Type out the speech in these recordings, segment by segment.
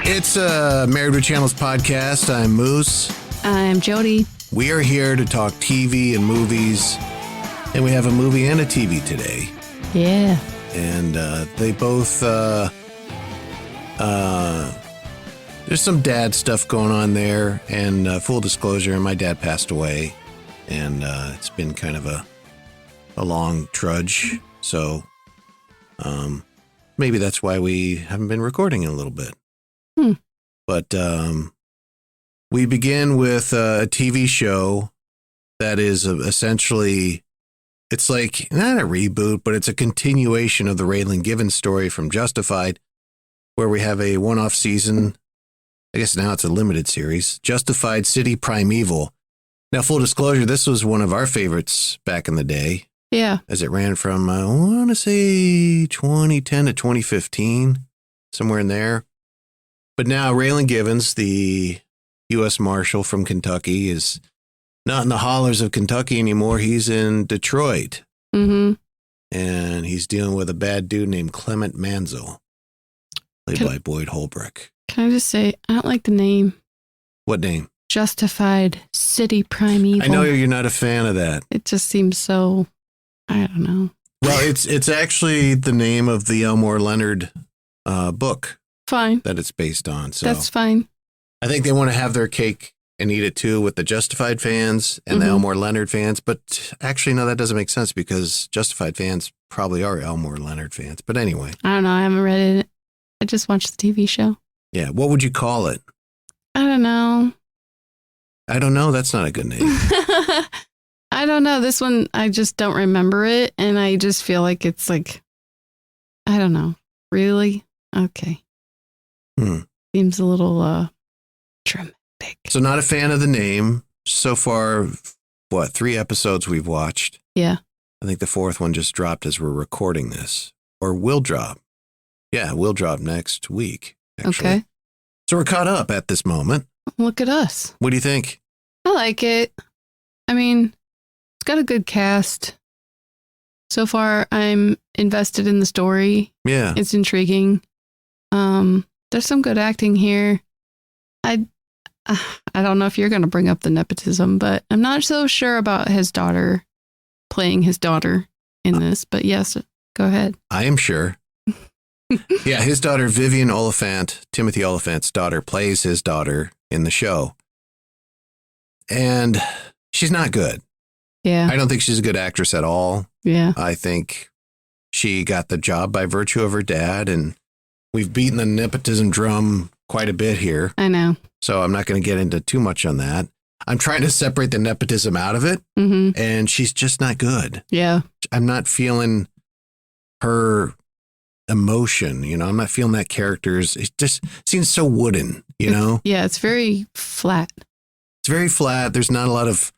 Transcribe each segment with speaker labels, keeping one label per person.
Speaker 1: It's a Married with Channels podcast. I'm Moose.
Speaker 2: I'm Jody.
Speaker 1: We are here to talk TV and movies, and we have a movie and a TV today.
Speaker 2: Yeah.
Speaker 1: And they both, there's some dad stuff going on there, and full disclosure, my dad passed away, and it's been kind of a long trudge, so maybe that's why we haven't been recording in a little bit. But we begin with a TV show that is essentially, it's like, not a reboot, but it's a continuation of the Raylan Givens story from Justified, where we have a one-off season. I guess now it's a limited series, Justified City Primeval. Now, full disclosure, this was one of our favorites back in the day.
Speaker 2: Yeah.
Speaker 1: As it ran from, I want to say 2010 to 2015, somewhere in there. But now Raylan Givens, the U.S. Marshal from Kentucky, is not in the hollers of Kentucky anymore. He's in Detroit.
Speaker 2: Mm-hmm.
Speaker 1: And he's dealing with a bad dude named Clement Mansell, played by Boyd Holbrook.
Speaker 2: Can I just say, I don't like the name.
Speaker 1: What name?
Speaker 2: Justified City Primeval.
Speaker 1: I know you're not a fan of that.
Speaker 2: It just seems so, I don't know.
Speaker 1: Well, it's actually the name of the Elmore Leonard book.
Speaker 2: Fine.
Speaker 1: That it's based on. So
Speaker 2: that's fine.
Speaker 1: I think they want to have their cake and eat it too with the Justified fans and the Elmore Leonard fans. But actually, no, that doesn't make sense because Justified fans probably are Elmore Leonard fans. But anyway.
Speaker 2: I don't know. I haven't read it. I just watched the TV show.
Speaker 1: Yeah. What would you call it?
Speaker 2: I don't know.
Speaker 1: I don't know. That's not a good name.
Speaker 2: I don't know. This one, I just don't remember it. And I just feel like it's like, I don't know. Really? Okay. Seems a little dramatic.
Speaker 1: So not a fan of the name. So far, 3 episodes we've watched.
Speaker 2: Yeah.
Speaker 1: I think the 4th one just dropped as we're recording this. Or will drop. Yeah, will drop next week, actually. Okay. So we're caught up at this moment.
Speaker 2: Look at us.
Speaker 1: What do you think?
Speaker 2: I like it. I mean, it's got a good cast. So far, I'm invested in the story.
Speaker 1: Yeah.
Speaker 2: It's intriguing. There's some good acting here. I don't know if you're going to bring up the nepotism, but I'm not so sure about his daughter playing his daughter in this. But yes, go ahead.
Speaker 1: I am sure. Yeah, his daughter, Vivian Oliphant, Timothy Oliphant's daughter, plays his daughter in the show. And she's not good.
Speaker 2: Yeah.
Speaker 1: I don't think she's a good actress at all.
Speaker 2: Yeah.
Speaker 1: I think she got the job by virtue of her dad, and we've beaten the nepotism drum quite a bit here.
Speaker 2: I know.
Speaker 1: So I'm not going to get into too much on that. I'm trying to separate the nepotism out of it, and she's just not good.
Speaker 2: Yeah.
Speaker 1: I'm not feeling her emotion, I'm not feeling that character's, it just seems so wooden,
Speaker 2: Yeah, it's very flat.
Speaker 1: It's very flat. There's not a lot of,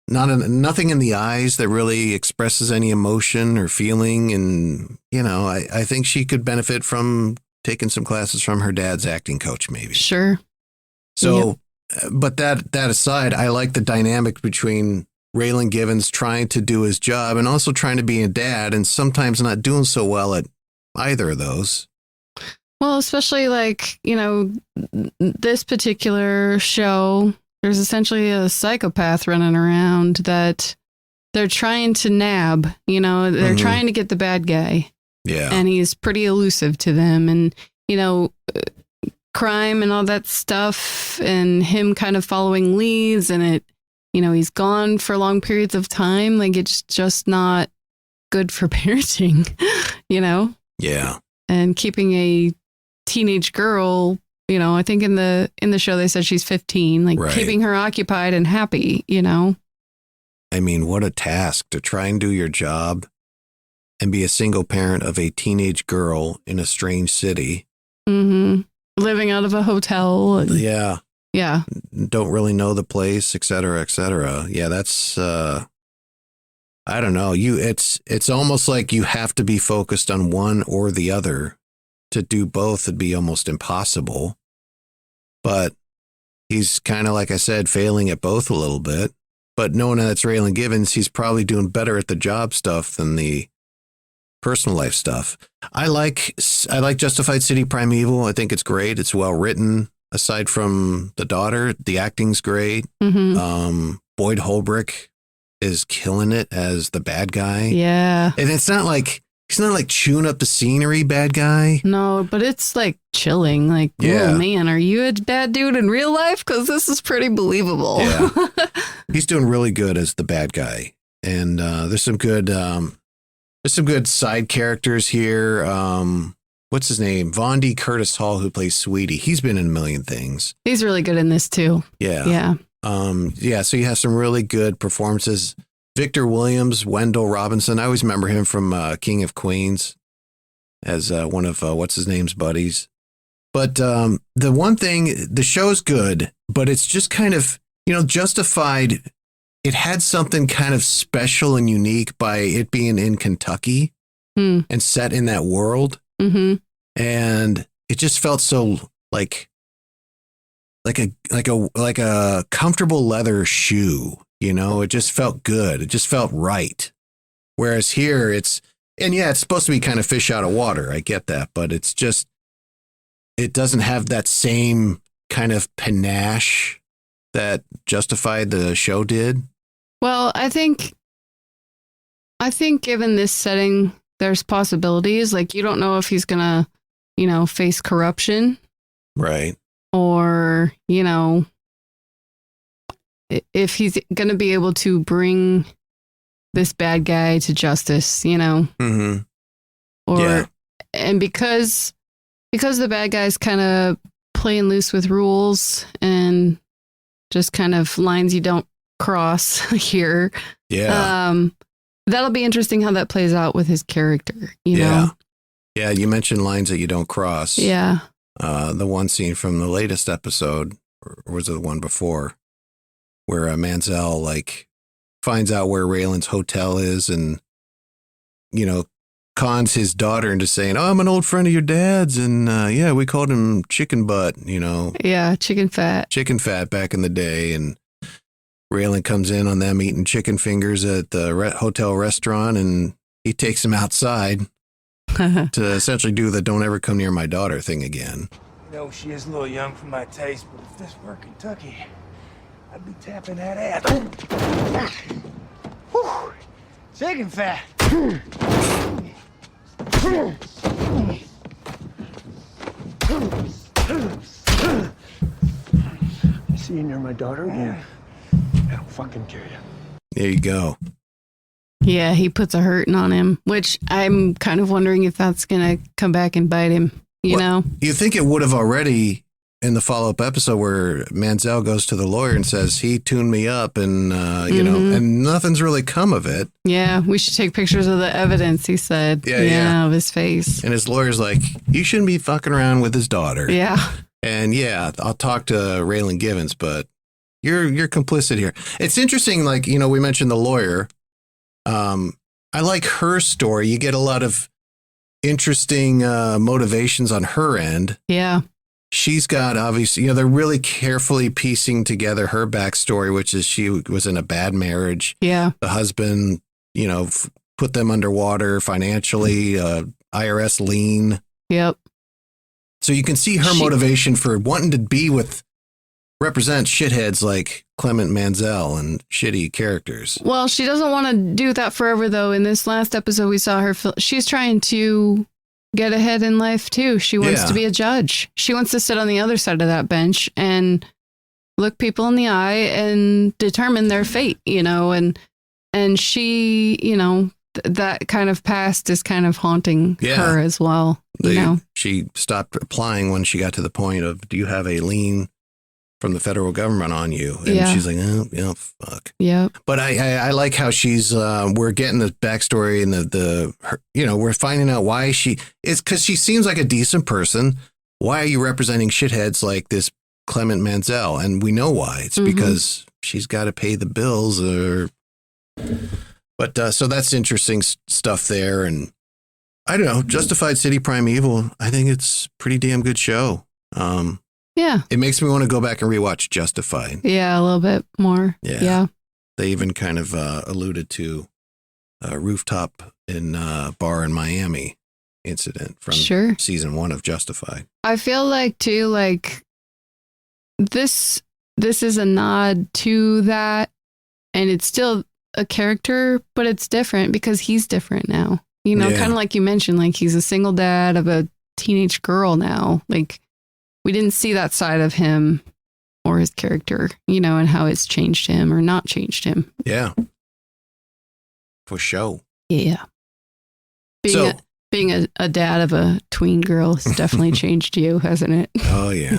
Speaker 1: nothing in the eyes that really expresses any emotion or feeling. And, I think she could benefit from taking some classes from her dad's acting coach, maybe.
Speaker 2: Sure.
Speaker 1: So, but that aside, I like the dynamic between Raylan Givens trying to do his job and also trying to be a dad and sometimes not doing so well at either of those.
Speaker 2: Well, especially this particular show, there's essentially a psychopath running around that they're trying to nab, they're trying to get the bad guy.
Speaker 1: Yeah.
Speaker 2: And he's pretty elusive to them. And, crime and all that stuff and him kind of following leads and he's gone for long periods of time. Like it's just not good for parenting,
Speaker 1: Yeah.
Speaker 2: And keeping a teenage girl, I think in the show they said she's 15, keeping her occupied and happy,
Speaker 1: I mean, what a task to try and do your job and be a single parent of a teenage girl in a strange city.
Speaker 2: Mm-hmm. Living out of a hotel. And,
Speaker 1: yeah.
Speaker 2: Yeah.
Speaker 1: Don't really know the place, et cetera, et cetera. Yeah, that's, I don't know. It's almost like you have to be focused on one or the other. To do both would be almost impossible. But he's kind of, like I said, failing at both a little bit. But knowing that's Raylan Givens, he's probably doing better at the job stuff than the personal life stuff. I like Justified City Primeval. I think it's great. It's well written. Aside from the daughter, the acting's great. Boyd Holbrook is killing it as the bad guy.
Speaker 2: Yeah.
Speaker 1: And it's not like, he's not like chewing up the scenery bad guy.
Speaker 2: No, but it's like chilling. Like, oh man, are you a bad dude in real life? Because this is pretty believable.
Speaker 1: Yeah. He's doing really good as the bad guy. And there's some good side characters here. What's his name? Vondi Curtis Hall, who plays Sweetie. He's been in a million things.
Speaker 2: He's really good in this too.
Speaker 1: Yeah.
Speaker 2: Yeah.
Speaker 1: So you have some really good performances. Victor Williams, Wendell Robinson. I always remember him from King of Queens as one of what's his name's buddies. But the one thing, the show's good, but it's just kind of, Justified. It had something kind of special and unique by it being in Kentucky and set in that world. Mm-hmm. And it just felt so like a comfortable leather shoe. It just felt good. It just felt right. Whereas here it's supposed to be kind of fish out of water. I get that, but it's just, it doesn't have that same kind of panache that Justified the show did.
Speaker 2: Well, I think given this setting, there's possibilities. Like, you don't know if he's gonna, face corruption.
Speaker 1: Right.
Speaker 2: Or, if he's going to be able to bring this bad guy to justice,
Speaker 1: Mm-hmm.
Speaker 2: And because the bad guy's kind of playing loose with rules and just kind of lines you don't cross here.
Speaker 1: Yeah.
Speaker 2: That'll be interesting how that plays out with his character, know?
Speaker 1: Yeah, you mentioned lines that you don't cross.
Speaker 2: Yeah.
Speaker 1: The one scene from the latest episode, or was it the one before, where Manziel finds out where Raylan's hotel is and, cons his daughter into saying, "Oh, I'm an old friend of your dad's." And we called him Chicken Butt,
Speaker 2: Yeah, Chicken Fat.
Speaker 1: Chicken Fat back in the day. And Raylan comes in on them eating chicken fingers at the hotel restaurant, and he takes him outside to essentially do the "don't ever come near my daughter" thing again.
Speaker 3: She is a little young for my taste, but if this were Kentucky, I'd be tapping that ass. Whew. Chicken fat. I see you near my daughter again. I'll fucking kill you.
Speaker 1: There you go.
Speaker 2: Yeah, he puts a hurting on him, which I'm kind of wondering if that's going to come back and bite him, you know?
Speaker 1: You think it would have already in the follow-up episode where Manziel goes to the lawyer and says, he tuned me up and, and nothing's really come of it.
Speaker 2: Yeah, we should take pictures of the evidence, he said. Yeah, of his face.
Speaker 1: And his lawyer's like, you shouldn't be fucking around with his daughter.
Speaker 2: Yeah.
Speaker 1: And I'll talk to Raylan Givens, but you're complicit here. It's interesting, we mentioned the lawyer. I like her story. You get a lot of interesting motivations on her end.
Speaker 2: Yeah.
Speaker 1: She's got, obviously, they're really carefully piecing together her backstory, which is she was in a bad marriage.
Speaker 2: Yeah.
Speaker 1: The husband, put them underwater financially, IRS lien.
Speaker 2: Yep.
Speaker 1: So you can see her motivation for wanting to represent shitheads like Clement Manziel and shitty characters.
Speaker 2: Well, she doesn't want to do that forever, though. In this last episode, we saw her. She's trying to get ahead in life, too. She wants to be a judge. She wants to sit on the other side of that bench and look people in the eye and determine their fate, and she, that kind of past is kind of haunting her as well.
Speaker 1: She stopped applying when she got to the point of, do you have a lien from the federal government on you? And she's like, oh, yeah, fuck.
Speaker 2: Yeah.
Speaker 1: But I like how she's, we're getting the backstory and we're finding out why it's because she seems like a decent person. Why are you representing shitheads like this Clement Manziel? And we know why. It's because she's got to pay the bills but so that's interesting stuff there. And I don't know, Justified City Primeval, I think it's a pretty damn good show.
Speaker 2: Yeah.
Speaker 1: It makes me want to go back and rewatch Justified.
Speaker 2: Yeah, a little bit more. Yeah.
Speaker 1: They even kind of alluded to rooftop in bar in Miami incident from season 1 of Justified.
Speaker 2: I feel like too, like this is a nod to that, and it's still a character, but it's different because he's different now. You know, kind of like you mentioned, like he's a single dad of a teenage girl now. Like we didn't see that side of him or his character, you know, and how it's changed him or not changed him.
Speaker 1: Yeah. For sure.
Speaker 2: Yeah. Being a dad of a tween girl has definitely changed you, hasn't it?
Speaker 1: Oh, yeah.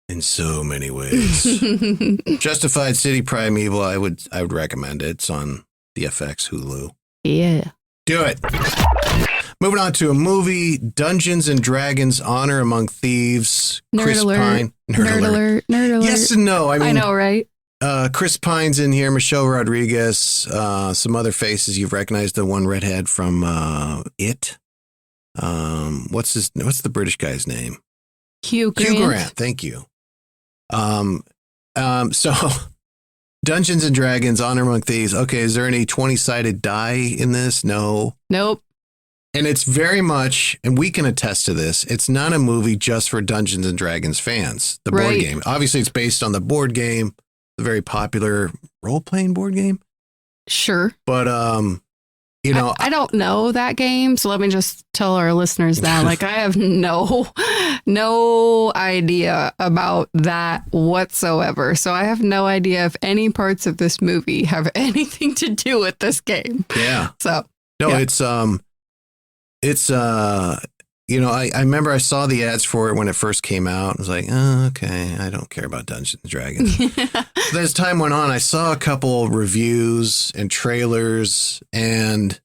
Speaker 1: In so many ways. Justified City Primeval, I would recommend it. It's on the FX Hulu.
Speaker 2: Yeah.
Speaker 1: Do it. Moving on to a movie, Dungeons and Dragons: Honor Among Thieves.
Speaker 2: Nerd
Speaker 1: Chris
Speaker 2: alert.
Speaker 1: Pine.
Speaker 2: Nerd alert.
Speaker 1: Yes and no.
Speaker 2: I know, right?
Speaker 1: Chris Pine's in here, Michelle Rodriguez, some other faces you've recognized. The one redhead from It. What's the British guy's name?
Speaker 2: Hugh Grant.
Speaker 1: Hugh Grant. Thank you. So Dungeons and Dragons: Honor Among Thieves. Okay, is there any 20-sided die in this? No.
Speaker 2: Nope.
Speaker 1: And it's very much, and we can attest to this, it's not a movie just for Dungeons and Dragons fans. The board game. Obviously, it's based on the board game, the very popular role-playing board game.
Speaker 2: Sure.
Speaker 1: But, you know.
Speaker 2: I don't know that game, so let me just tell our listeners that. Like, I have no idea about that whatsoever. So I have no idea if any parts of this movie have anything to do with this game.
Speaker 1: Yeah.
Speaker 2: So.
Speaker 1: No,
Speaker 2: yeah.
Speaker 1: It's you know, I remember I saw the ads for it when it first came out. I was like, oh, okay, I don't care about Dungeons and Dragons. So as time went on, I saw a couple reviews and trailers, and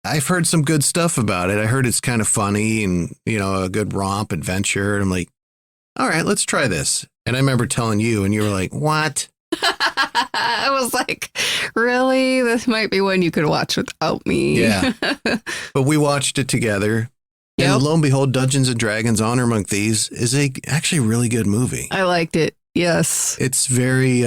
Speaker 1: I've heard some good stuff about it. I heard it's kind of funny and, you know, a good romp adventure. And I'm like, all right, let's try this. And I remember telling you, and you were like, what?
Speaker 2: I was like, really? This might be one you could watch without me.
Speaker 1: Yeah. But we watched it together. Yep. And lo and behold, Dungeons and Dragons: Honor Among Thieves is actually a really good movie.
Speaker 2: I liked it. Yes.
Speaker 1: It's very,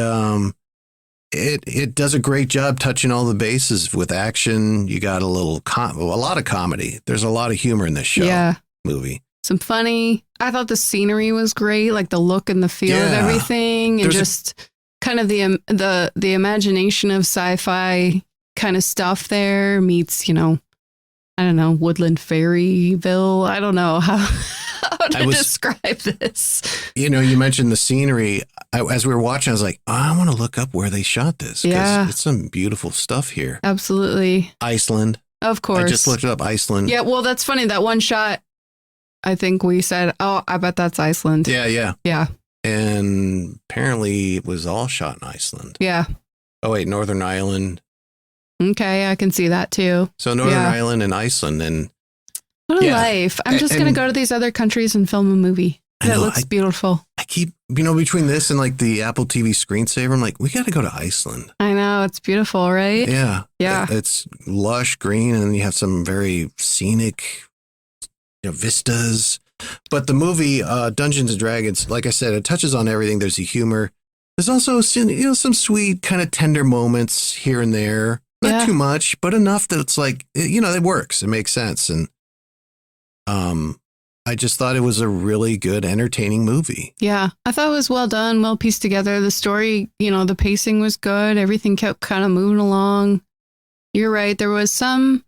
Speaker 1: it does a great job touching all the bases with action. You got a lot of comedy. There's a lot of humor in this show.
Speaker 2: Yeah.
Speaker 1: Movie.
Speaker 2: Some funny. I thought the scenery was great, like the look and the feel of everything, and just kind of the imagination of sci-fi kind of stuff there meets, you know, I don't know, Woodland Fairyville. I don't know how to describe this. You
Speaker 1: know, you mentioned the scenery. As we were watching, I was like, oh, I want to look up where they shot this.
Speaker 2: Yeah.
Speaker 1: It's some beautiful stuff here.
Speaker 2: Absolutely.
Speaker 1: Iceland.
Speaker 2: Of course.
Speaker 1: I just looked up Iceland.
Speaker 2: Yeah, well, that's funny. That one shot, I think we said, oh, I bet that's Iceland.
Speaker 1: Yeah.
Speaker 2: Yeah.
Speaker 1: And apparently it was all shot in Iceland.
Speaker 2: Yeah.
Speaker 1: Oh, wait, Northern Ireland.
Speaker 2: Okay, I can see that too.
Speaker 1: So Northern Ireland and Iceland. And
Speaker 2: what a life. I'm just going to go to these other countries and film a movie. That looks beautiful.
Speaker 1: I keep, you know, between this and like the Apple TV screensaver, I'm like, we got to go to Iceland.
Speaker 2: I know. It's beautiful, right?
Speaker 1: Yeah.
Speaker 2: Yeah.
Speaker 1: It's lush green, and you have some very scenic, you know, vistas. But the movie Dungeons and Dragons, like I said, it touches on everything. There's the humor. There's also, you know, some sweet kind of tender moments here and there. Not too much, but enough that it's like, you know, it works. It makes sense. And I just thought it was a really good, entertaining movie. Yeah.
Speaker 2: I thought it was well done, well pieced together. The story, you know, the pacing was good. Everything kept kind of moving along. You're right. There was some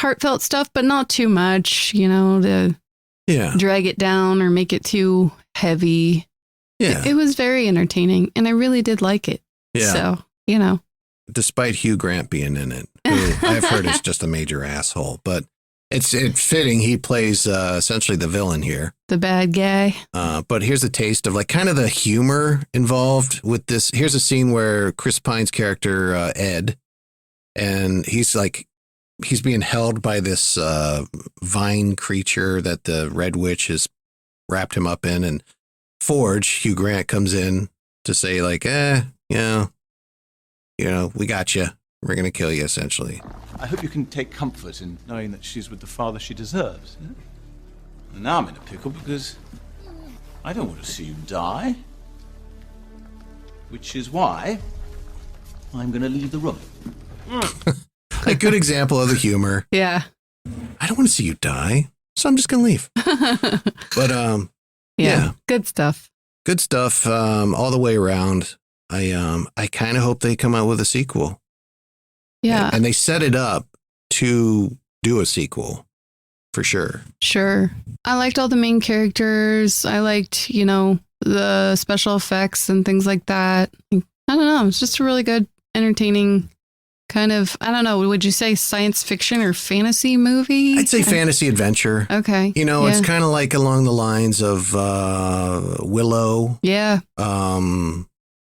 Speaker 2: heartfelt stuff, but not too much, you know, to drag it down or make it too heavy.
Speaker 1: Yeah.
Speaker 2: It was very entertaining, and I really did like it.
Speaker 1: Yeah.
Speaker 2: So, you know.
Speaker 1: Despite Hugh Grant being in it, who I've heard is just a major asshole, but it's fitting. He plays essentially the villain here,
Speaker 2: the bad guy.
Speaker 1: But here's a taste of like kind of the humor involved with this. Here's a scene where Chris Pine's character Ed, and he's being held by this vine creature that the Red Witch has wrapped him up in, and Forge, Hugh Grant, comes in to say like, you know, we got you. We're going to kill you, essentially.
Speaker 4: I hope you can take comfort in knowing that she's with the father she deserves. Yeah? And now I'm in a pickle because I don't want to see you die. Which is why I'm going to leave the room.
Speaker 1: A good example of the humor.
Speaker 2: Yeah.
Speaker 1: I don't want to see you die, so I'm just gonna leave. But yeah,
Speaker 2: good stuff.
Speaker 1: Good stuff all the way around. I kind of hope they come out with a sequel.
Speaker 2: Yeah.
Speaker 1: And they set it up to do a sequel for sure.
Speaker 2: Sure. I liked all the main characters. I liked, the special effects and things like that. I don't know. It's just a really good, entertaining kind of, I don't know, would you say science fiction or fantasy movie?
Speaker 1: I'd say fantasy adventure.
Speaker 2: Okay.
Speaker 1: It's kind of like along the lines of Willow.
Speaker 2: Yeah.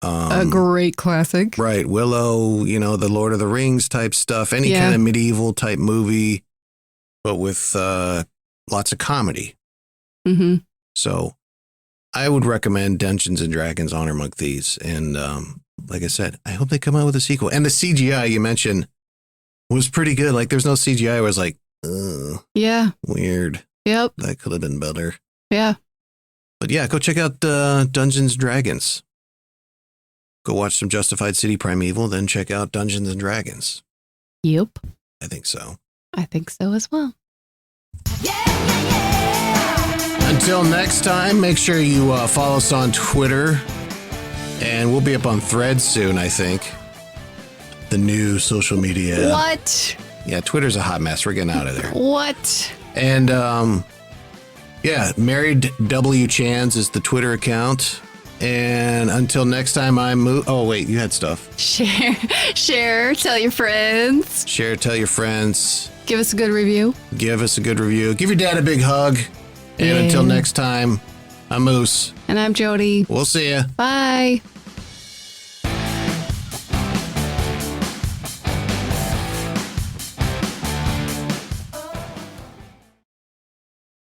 Speaker 2: A great classic.
Speaker 1: Right. Willow, the Lord of the Rings type stuff, any kind of medieval type movie, but with lots of comedy.
Speaker 2: Mm-hmm.
Speaker 1: So I would recommend Dungeons and Dragons Honor Among Thieves. And like I said, I hope they come out with a sequel. And the CGI you mentioned was pretty good. Like there's no CGI. I was like,
Speaker 2: yeah,
Speaker 1: weird.
Speaker 2: Yep.
Speaker 1: That could have been better.
Speaker 2: Yeah.
Speaker 1: But yeah, go check out Dungeons and Dragons. Go watch some Justified City Primeval, then check out Dungeons and Dragons.
Speaker 2: Yep.
Speaker 1: I think so.
Speaker 2: I think so as well.
Speaker 1: Until next time, make sure you follow us on Twitter. And we'll be up on Threads soon, I think. The new social media.
Speaker 2: What?
Speaker 1: Yeah, Twitter's a hot mess. We're getting out of there.
Speaker 2: What?
Speaker 1: And Married W Chans is the Twitter account. And until next time, oh, wait, you had stuff.
Speaker 2: Share, tell your friends.
Speaker 1: Share, tell your friends.
Speaker 2: Give us a good review.
Speaker 1: Give us a good review. Give your dad a big hug. And until next time, I'm Moose.
Speaker 2: And I'm Jody.
Speaker 1: We'll see ya.
Speaker 2: Bye.